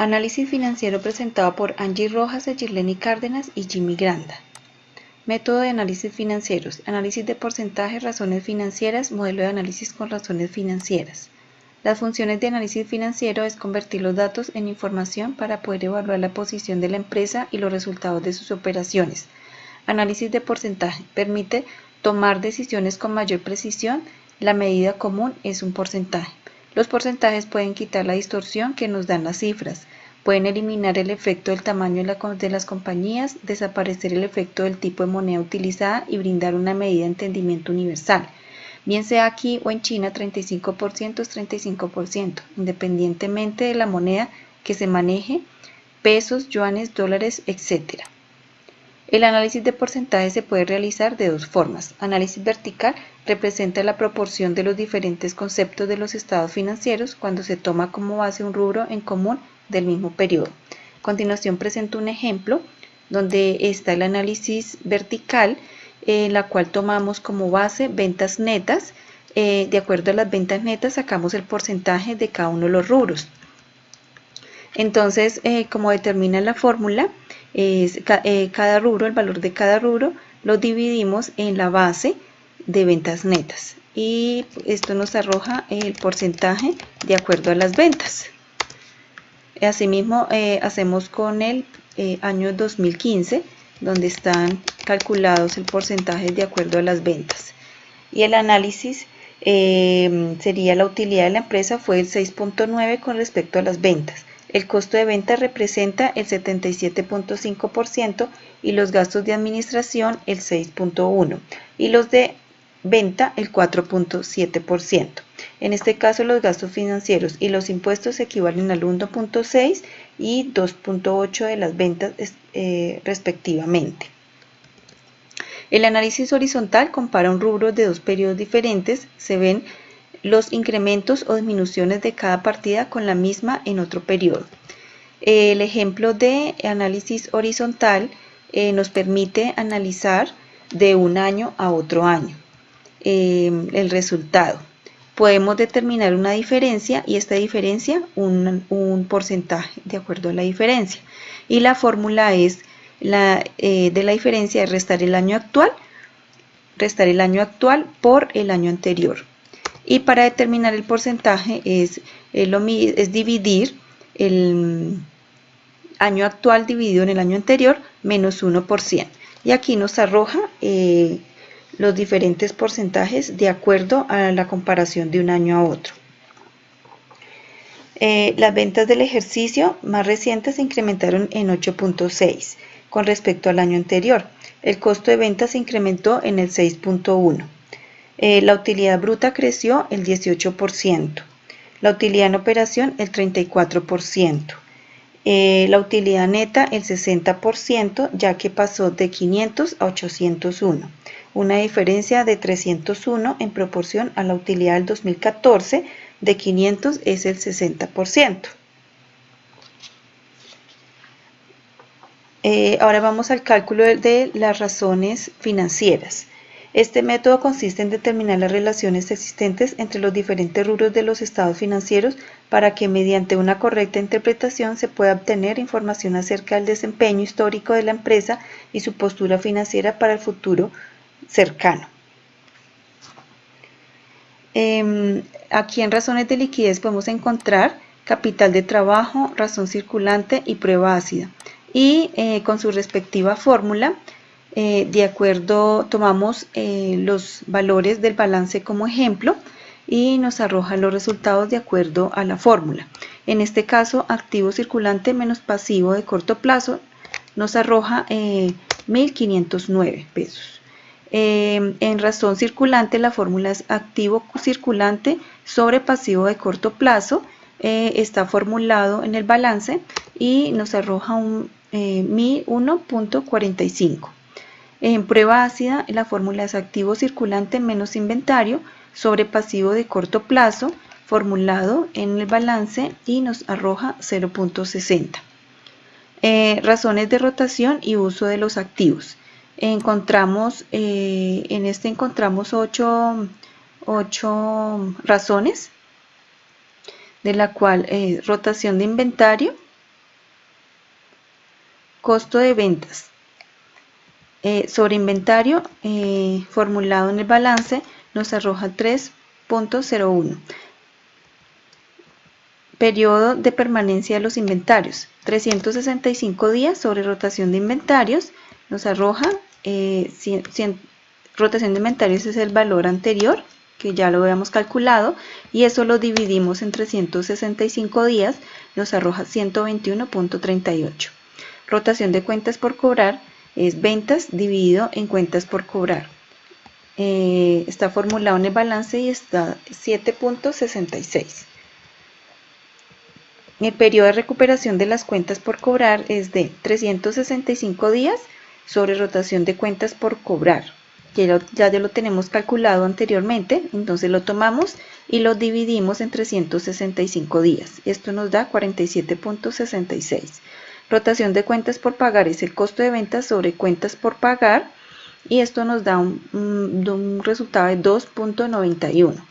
Análisis financiero presentado por Angie Rojas, Girleni Cárdenas y Jimmy Granda. Método de análisis financieros. Análisis de porcentaje, razones financieras, modelo de análisis con razones financieras. Las funciones de análisis financiero es convertir los datos en información para poder evaluar la posición de la empresa y los resultados de sus operaciones. Análisis de porcentaje permite tomar decisiones con mayor precisión. La medida común es un porcentaje. Los porcentajes pueden quitar la distorsión que nos dan las cifras, pueden eliminar el efecto del tamaño de las compañías, desaparecer el efecto del tipo de moneda utilizada y brindar una medida de entendimiento universal. Bien sea aquí o en China, 35% es 35%, independientemente de la moneda que se maneje, pesos, yuanes, dólares, etc. El análisis de porcentaje se puede realizar de dos formas. Análisis vertical representa la proporción de los diferentes conceptos de los estados financieros cuando se toma como base un rubro en común del mismo periodo. A continuación presento un ejemplo donde está el análisis vertical, en la cual tomamos como base ventas netas. De acuerdo a las ventas netas sacamos el porcentaje de cada uno de los rubros. Entonces, como determina la fórmula, cada rubro, el valor de cada rubro, lo dividimos en la base de ventas netas. Y esto nos arroja el porcentaje de acuerdo a las ventas. Asimismo, hacemos con el año 2015, donde están calculados el porcentaje de acuerdo a las ventas. Y el análisis sería la utilidad de la empresa fue el 6.9 con respecto a las ventas. El costo de venta representa el 77.5% y los gastos de administración el 6.1% y los de venta el 4.7%. En este caso los gastos financieros y los impuestos equivalen al 1.6 y 2.8 de las ventas respectivamente. El análisis horizontal compara un rubro de dos periodos diferentes. Se ven los incrementos o disminuciones de cada partida con la misma en otro periodo. El ejemplo de análisis horizontal nos permite analizar de un año a otro año el resultado. Podemos determinar una diferencia y esta diferencia un porcentaje de acuerdo a la diferencia. Y la fórmula es de la diferencia es restar el año actual por el año anterior. Y para determinar el porcentaje es dividir el año actual dividido en el año anterior menos 1%. Y aquí nos arroja los diferentes porcentajes de acuerdo a la comparación de un año a otro. Las ventas del ejercicio más recientes se incrementaron en 8.6 con respecto al año anterior. El costo de ventas se incrementó en el 6.1. La utilidad bruta creció el 18%, la utilidad en operación el 34%, la utilidad neta el 60%, ya que pasó de 500 a 801, una diferencia de 301 en proporción a la utilidad del 2014, de 500 es el 60%. Ahora vamos al cálculo de las razones financieras. Este método consiste en determinar las relaciones existentes entre los diferentes rubros de los estados financieros para que mediante una correcta interpretación se pueda obtener información acerca del desempeño histórico de la empresa y su postura financiera para el futuro cercano. Aquí en razones de liquidez podemos encontrar capital de trabajo, razón circulante y prueba ácida. Y con su respectiva fórmula, de acuerdo, tomamos los valores del balance como ejemplo y nos arroja los resultados de acuerdo a la fórmula. En este caso, activo circulante menos pasivo de corto plazo nos arroja 1.509 pesos. En razón circulante, la fórmula es activo circulante sobre pasivo de corto plazo. Está formulado en el balance y nos arroja un 1.45. En prueba ácida, la fórmula es activo circulante menos inventario sobre pasivo de corto plazo, formulado en el balance y nos arroja 0.60. Razones de rotación y uso de los activos. Encontramos 8 razones, de la cual rotación de inventario, costo de ventas sobre inventario formulado en el balance nos arroja 3.01. Periodo de permanencia de los inventarios, 365 días sobre rotación de inventarios, nos arroja rotación de inventarios es el valor anterior, que ya lo habíamos calculado, y eso lo dividimos en 365 días, nos arroja 121.38. Rotación de cuentas por cobrar es ventas dividido en cuentas por cobrar. Está formulado en el balance y está 7.66. El periodo de recuperación de las cuentas por cobrar es de 365 días sobre rotación de cuentas por cobrar. Ya lo tenemos calculado anteriormente, entonces lo tomamos y lo dividimos en 365 días. Esto nos da 47.66. Rotación de cuentas por pagar es el costo de ventas sobre cuentas por pagar y esto nos da un resultado de 2.91.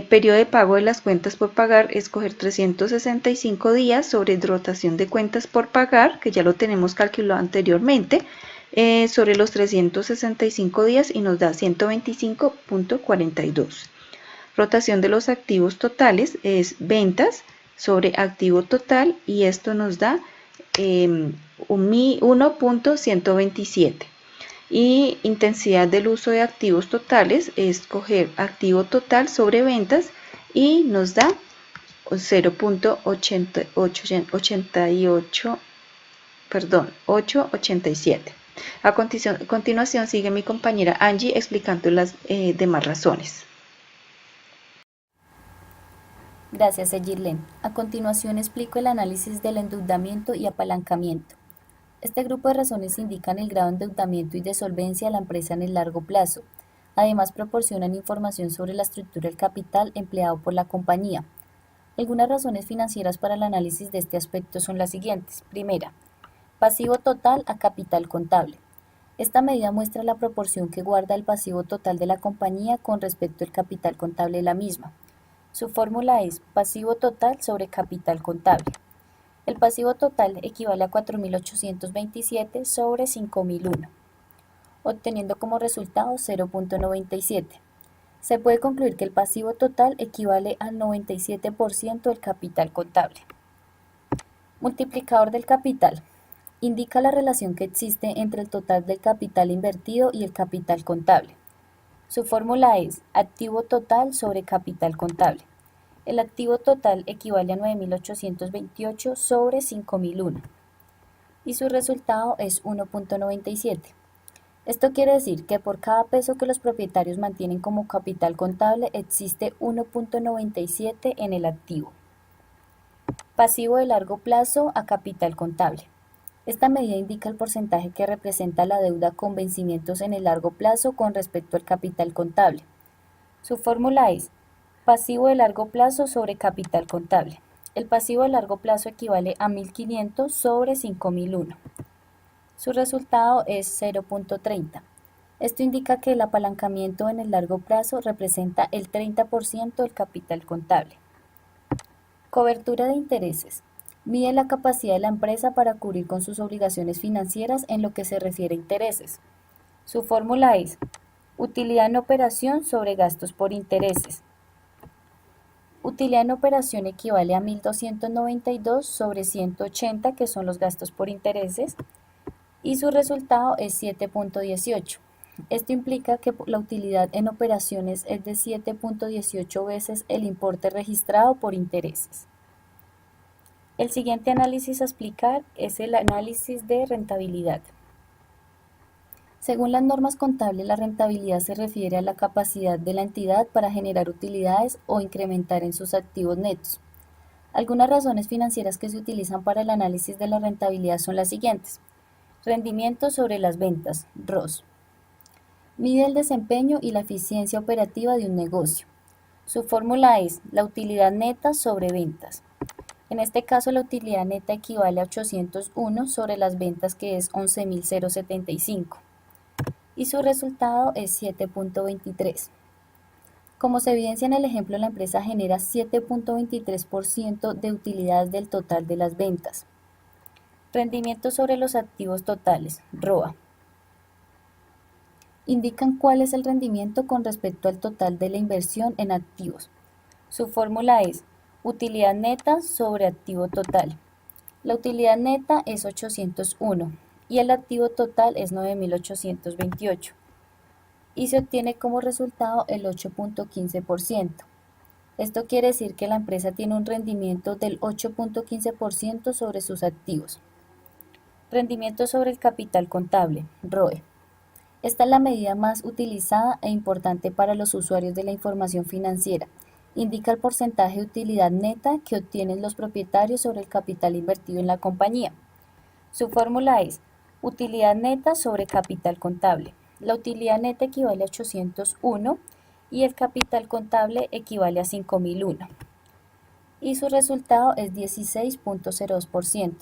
Periodo de pago de las cuentas por pagar, escoger 365 días sobre rotación de cuentas por pagar, que ya lo tenemos calculado anteriormente, sobre los 365 días y nos da 125.42. Rotación de los activos totales es ventas sobre activo total y esto nos da 1.127. Y intensidad del uso de activos totales es coger activo total sobre ventas y nos da 887. A continuación sigue mi compañera Angie explicando las demás razones. Gracias, Egirlen. A continuación explico el análisis del endeudamiento y apalancamiento. Este grupo de razones indican el grado de endeudamiento y de solvencia de la empresa en el largo plazo. Además, proporcionan información sobre la estructura del capital empleado por la compañía. Algunas razones financieras para el análisis de este aspecto son las siguientes. Primera, pasivo total a capital contable. Esta medida muestra la proporción que guarda el pasivo total de la compañía con respecto al capital contable de la misma. Su fórmula es pasivo total sobre capital contable. El pasivo total equivale a 4.827 sobre 5.001, obteniendo como resultado 0.97. Se puede concluir que el pasivo total equivale al 97% del capital contable. Multiplicador del capital. Indica la relación que existe entre el total del capital invertido y el capital contable. Su fórmula es activo total sobre capital contable. El activo total equivale a 9.828 sobre 5.001 y su resultado es 1.97. Esto quiere decir que por cada peso que los propietarios mantienen como capital contable existe 1.97 en el activo. Pasivo de largo plazo a capital contable. Esta medida indica el porcentaje que representa la deuda con vencimientos en el largo plazo con respecto al capital contable. Su fórmula es pasivo de largo plazo sobre capital contable. El pasivo de largo plazo equivale a 1.500 sobre 5.001. Su resultado es 0.30. Esto indica que el apalancamiento en el largo plazo representa el 30% del capital contable. Cobertura de intereses. Mide la capacidad de la empresa para cubrir con sus obligaciones financieras en lo que se refiere a intereses. Su fórmula es utilidad en operación sobre gastos por intereses. Utilidad en operación equivale a 1.292 sobre 180, que son los gastos por intereses, y su resultado es 7.18. Esto implica que la utilidad en operaciones es de 7.18 veces el importe registrado por intereses. El siguiente análisis a explicar es el análisis de rentabilidad. Según las normas contables, la rentabilidad se refiere a la capacidad de la entidad para generar utilidades o incrementar en sus activos netos. Algunas razones financieras que se utilizan para el análisis de la rentabilidad son las siguientes. Rendimiento sobre las ventas, ROS. Mide el desempeño y la eficiencia operativa de un negocio. Su fórmula es la utilidad neta sobre ventas. En este caso, la utilidad neta equivale a 801 sobre las ventas, que es 11.075. Y su resultado es 7.23. Como se evidencia en el ejemplo, la empresa genera 7.23% de utilidad del total de las ventas. Rendimiento sobre los activos totales, ROA. Indican cuál es el rendimiento con respecto al total de la inversión en activos. Su fórmula es utilidad neta sobre activo total. La utilidad neta es 801 y el activo total es 9.828 y se obtiene como resultado el 8.15%. Esto quiere decir que la empresa tiene un rendimiento del 8.15% sobre sus activos. Rendimiento sobre el capital contable, ROE. Esta es la medida más utilizada e importante para los usuarios de la información financiera. Indica el porcentaje de utilidad neta que obtienen los propietarios sobre el capital invertido en la compañía. Su fórmula es utilidad neta sobre capital contable. La utilidad neta equivale a 801 y el capital contable equivale a 5.001. Y su resultado es 16.02%.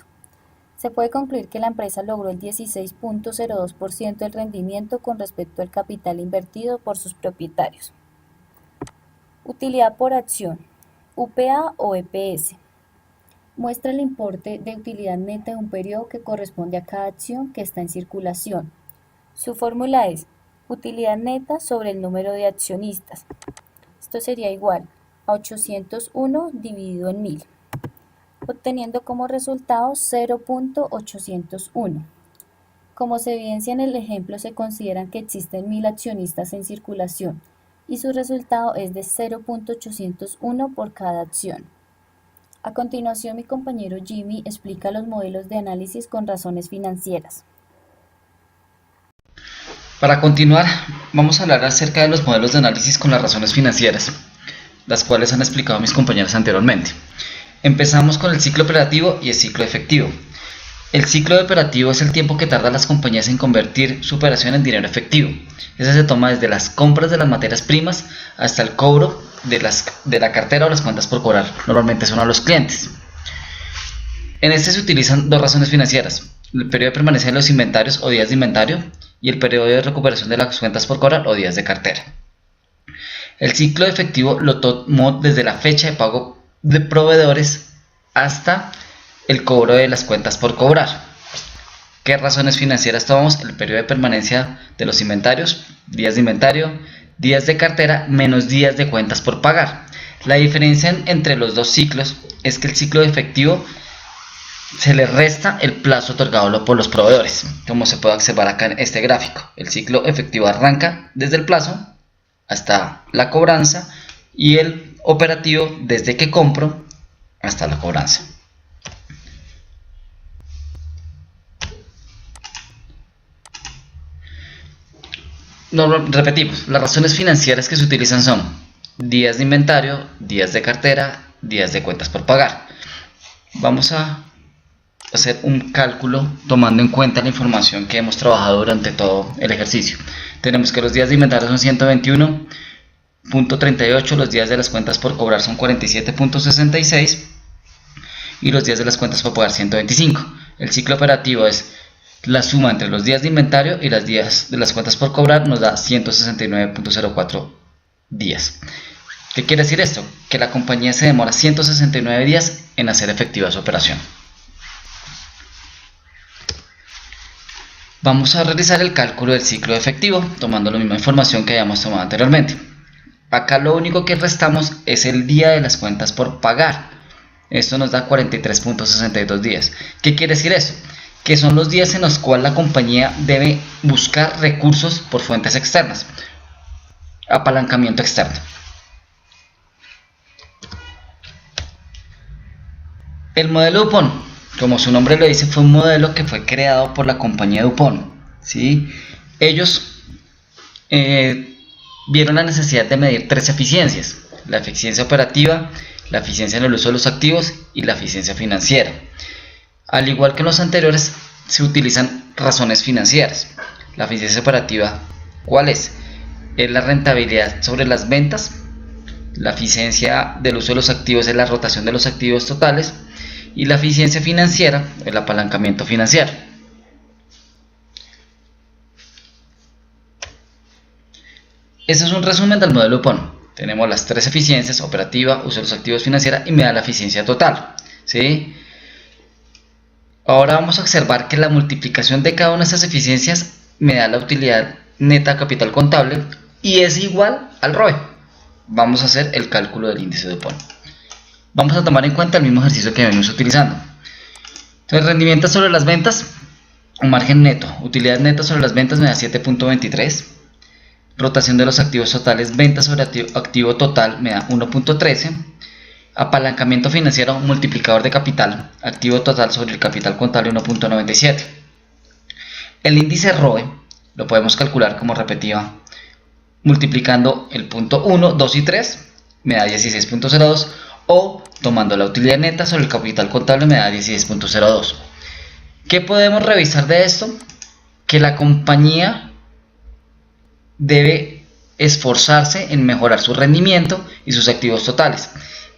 Se puede concluir que la empresa logró el 16.02% del rendimiento con respecto al capital invertido por sus propietarios. Utilidad por acción, UPA o EPS. Muestra el importe de utilidad neta de un periodo que corresponde a cada acción que está en circulación. Su fórmula es utilidad neta sobre el número de accionistas. Esto sería igual a 801 dividido en 1000, obteniendo como resultado 0.801. Como se evidencia en el ejemplo, se consideran que existen 1000 accionistas en circulación y su resultado es de 0.801 por cada acción. A continuación, mi compañero Jimmy explica los modelos de análisis con razones financieras. Para continuar, vamos a hablar acerca de los modelos de análisis con las razones financieras, las cuales han explicado mis compañeros anteriormente. Empezamos con el ciclo operativo y el ciclo efectivo. El ciclo operativo es el tiempo que tardan las compañías en convertir su operación en dinero efectivo. Ese se toma desde las compras de las materias primas hasta el cobro de la cartera o las cuentas por cobrar. Normalmente son a los clientes. En este se utilizan dos razones financieras: el periodo de permanencia de los inventarios o días de inventario y el periodo de recuperación de las cuentas por cobrar o días de cartera. El ciclo efectivo lo tomó desde la fecha de pago de proveedores hasta el cobro de las cuentas por cobrar. ¿Qué razones financieras tomamos? El periodo de permanencia de los inventarios, días de inventario, días de cartera menos días de cuentas por pagar. La diferencia entre los dos ciclos es que el ciclo efectivo se le resta el plazo otorgado por los proveedores, como se puede observar acá en este gráfico. El ciclo efectivo arranca desde el plazo hasta la cobranza y el operativo desde que compro hasta la cobranza. Repetimos, las razones financieras que se utilizan son días de inventario, días de cartera, días de cuentas por pagar. Vamos a hacer un cálculo tomando en cuenta la información que hemos trabajado durante todo el ejercicio. Tenemos que los días de inventario son 121.38, los días de las cuentas por cobrar son 47.66 y los días de las cuentas por pagar 125. El ciclo operativo es la suma entre los días de inventario y los días de las cuentas por cobrar, nos da 169.04 días. ¿Qué quiere decir esto? Que la compañía se demora 169 días en hacer efectiva su operación. Vamos a realizar el cálculo del ciclo efectivo tomando la misma información que habíamos tomado anteriormente. Acá lo único que restamos es el día de las cuentas por pagar. Esto nos da 43.62 días. ¿Qué quiere decir eso? Que son los días en los cuales la compañía debe buscar recursos por fuentes externas, apalancamiento externo. El modelo DuPont, como su nombre lo dice, fue un modelo que fue creado por la compañía DuPont, ¿sí? Ellos vieron la necesidad de medir tres eficiencias: la eficiencia operativa, la eficiencia en el uso de los activos y la eficiencia financiera. Al igual que en los anteriores, se utilizan razones financieras. La eficiencia operativa, ¿cuál es? Es la rentabilidad sobre las ventas. La eficiencia del uso de los activos es la rotación de los activos totales. Y la eficiencia financiera, el apalancamiento financiero. Ese es un resumen del modelo DuPont. Tenemos las tres eficiencias: operativa, uso de los activos, financiera, y me da la eficiencia total, ¿sí? Ahora vamos a observar que la multiplicación de cada una de estas eficiencias me da la utilidad neta capital contable y es igual al ROE. Vamos a hacer el cálculo del índice de Dupont. Vamos a tomar en cuenta el mismo ejercicio que venimos utilizando. Entonces, rendimiento sobre las ventas, o margen neto, utilidad neta sobre las ventas me da 7.23. Rotación de los activos totales, ventas sobre activo total me da 1.13. Apalancamiento financiero, multiplicador de capital, activo total sobre el capital contable 1.97. El índice ROE lo podemos calcular como repetida, multiplicando el punto 1, 2 y 3, me da 16.02, o tomando la utilidad neta sobre el capital contable me da 16.02. ¿Qué podemos revisar de esto? Que la compañía debe esforzarse en mejorar su rendimiento y sus activos totales,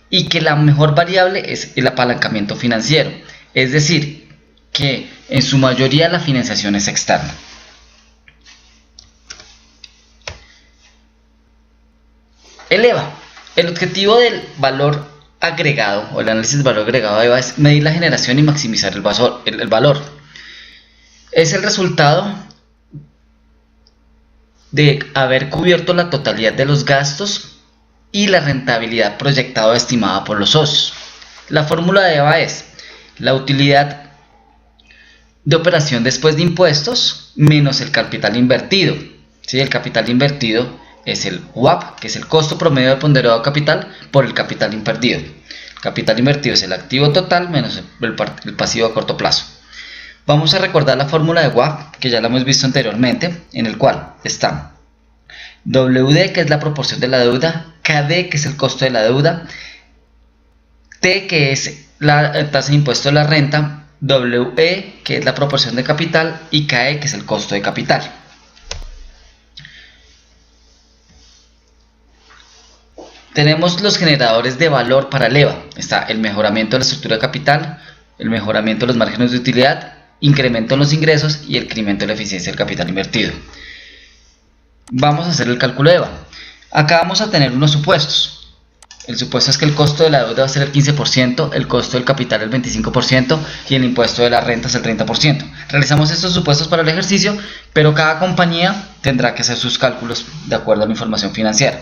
y que la mejor variable es el apalancamiento financiero, es decir, que en su mayoría la financiación es externa. El EVA, el objetivo del valor agregado o el análisis del valor agregado de EVA es medir la generación y maximizar el valor. Es el resultado de haber cubierto la totalidad de los gastos y la rentabilidad proyectada o estimada por los socios. La fórmula de EVA es la utilidad de operación después de impuestos menos el capital invertido. ¿Sí? El capital invertido es el WAP, que es el costo promedio del ponderado capital por el capital invertido. El capital invertido es el activo total menos el pasivo a corto plazo. Vamos a recordar la fórmula de WAP, que ya la hemos visto anteriormente, en el cual está WD, que es la proporción de la deuda, KD, que es el costo de la deuda, T, que es la tasa de impuesto de la renta, WE, que es la proporción de capital, y KE, que es el costo de capital. Tenemos los generadores de valor para el EVA. Está el mejoramiento de la estructura de capital, el mejoramiento de los márgenes de utilidad, incremento en los ingresos y el incremento de la eficiencia del capital invertido. Vamos a hacer el cálculo de EVA. Acá vamos a tener unos supuestos. El supuesto es que el costo de la deuda va a ser el 15%, el costo del capital el 25% y el impuesto de la renta es el 30%. Realizamos estos supuestos para el ejercicio, pero cada compañía tendrá que hacer sus cálculos de acuerdo a la información financiera.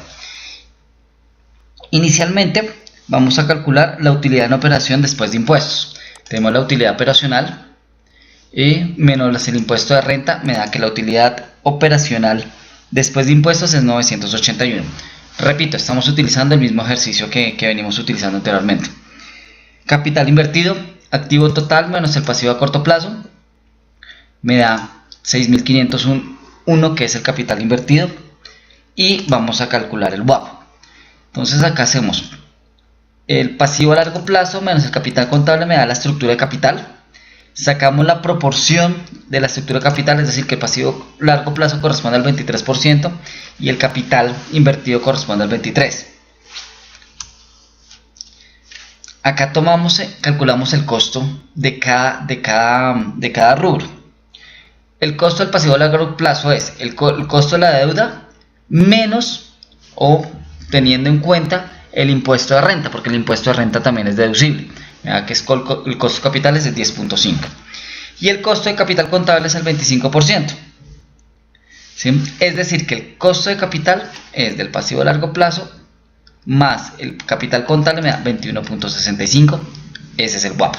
Inicialmente vamos a calcular la utilidad en operación después de impuestos. Tenemos la utilidad operacional y menos el impuesto de renta me da que la utilidad operacional después de impuestos es 981. Repito, estamos utilizando el mismo ejercicio que venimos utilizando anteriormente. Capital invertido, activo total menos el pasivo a corto plazo me da 6.501, que es el capital invertido, y vamos a calcular el WAP. Entonces acá hacemos el pasivo a largo plazo menos el capital contable me da la estructura de capital. Sacamos la proporción de la estructura de capital, es decir, que el pasivo a largo plazo corresponde al 23% y el capital invertido corresponde al 23%. Acá calculamos el costo de cada rubro. El costo del pasivo a largo plazo es el costo de la deuda menos o teniendo en cuenta el impuesto de renta, porque el impuesto de renta también es deducible. Que es el costo de capital es el 10.5 y el costo de capital contable es el 25%. ¿Sí? Es decir, que el costo de capital es del pasivo a largo plazo más el capital contable me da 21.65. Ese es el WAP.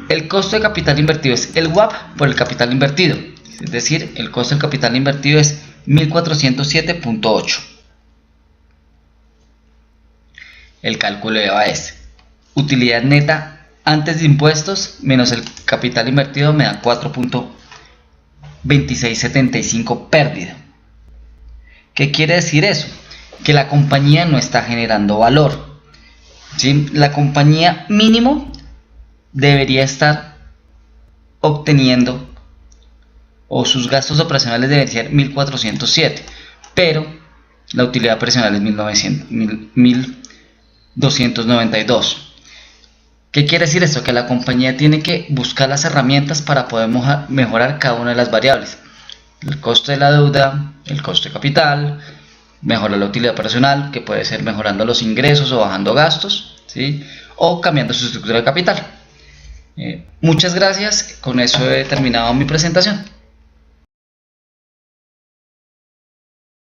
El costo de capital invertido es el WAP por el capital invertido, es decir, el costo del capital invertido es 1407.8. El cálculo de EVA es utilidad neta antes de impuestos menos el capital invertido me da 4.2675 pérdida. ¿Qué quiere decir eso? Que la compañía no está generando valor. ¿Sí? La compañía mínimo debería estar obteniendo, o sus gastos operacionales deberían ser 1.407, pero la utilidad operacional es 1.292. ¿Qué quiere decir esto? Que la compañía tiene que buscar las herramientas para poder mejorar cada una de las variables. El costo de la deuda, el costo de capital, mejorar la utilidad operacional, que puede ser mejorando los ingresos o bajando gastos, ¿sí? o cambiando su estructura de capital. Muchas gracias, con eso he terminado mi presentación.